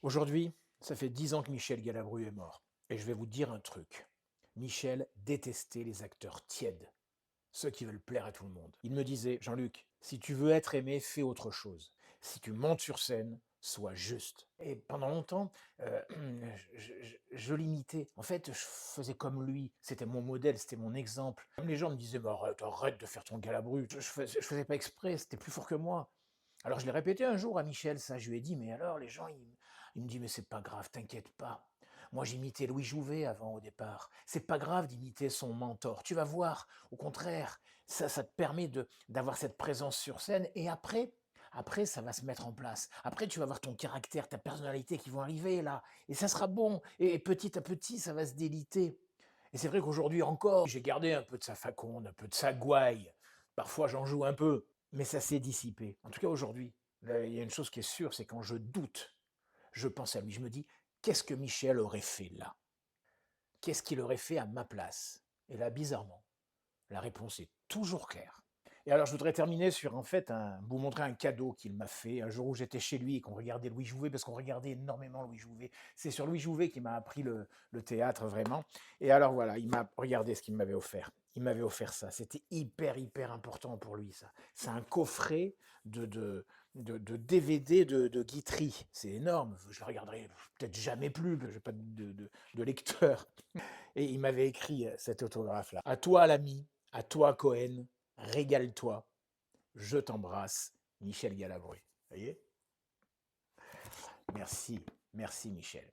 Aujourd'hui, ça fait 10 ans que Michel Galabru est mort. Et je vais vous dire un truc. Michel détestait les acteurs tièdes, ceux qui veulent plaire à tout le monde. Il me disait, Jean-Luc, si tu veux être aimé, fais autre chose. Si tu montes sur scène, sois juste. Et pendant longtemps, euh, je l'imitais. En fait, je faisais comme lui. C'était mon modèle, c'était mon exemple. Comme les gens me disaient, bah, arrête de faire ton Galabru. Je faisais pas exprès, c'était plus fort que moi. Alors je l'ai répété un jour à Michel, ça, je lui ai dit, mais alors les gens, il me dit, mais c'est pas grave, t'inquiète pas. Moi j'imitais Louis Jouvet avant au départ. C'est pas grave d'imiter son mentor. Tu vas voir, au contraire, ça te permet d'avoir cette présence sur scène et après, ça va se mettre en place. Après, tu vas voir ton caractère, ta personnalité qui vont arriver là. Et ça sera bon. Et petit à petit, ça va se déliter. Et c'est vrai qu'aujourd'hui encore, j'ai gardé un peu de sa faconde, un peu de sa gouaille. Parfois, j'en joue un peu, mais ça s'est dissipé. En tout cas, aujourd'hui, là, il y a une chose qui est sûre, c'est quand je doute, je pense à lui. Je me dis, qu'est-ce que Michel aurait fait là? Qu'est-ce qu'il aurait fait à ma place? Et là, bizarrement, la réponse est toujours claire. Et alors, je voudrais terminer sur, en fait, vous montrer un cadeau qu'il m'a fait un jour où j'étais chez lui et qu'on regardait Louis Jouvet, parce qu'on regardait énormément Louis Jouvet. C'est sur Louis Jouvet qui m'a appris le théâtre, vraiment. Et alors, voilà, il m'a regardé ce qu'il m'avait offert. Il m'avait offert ça. C'était hyper, hyper important pour lui, ça. C'est un coffret de DVD de Guitry. C'est énorme. Je le regarderai peut-être jamais plus, parce que je n'ai pas de lecteur. Et il m'avait écrit cet autographe-là. À toi, l'ami, à toi, Cohen, régale-toi, je t'embrasse, Michel Galabru. Vous voyez? Merci, merci Michel.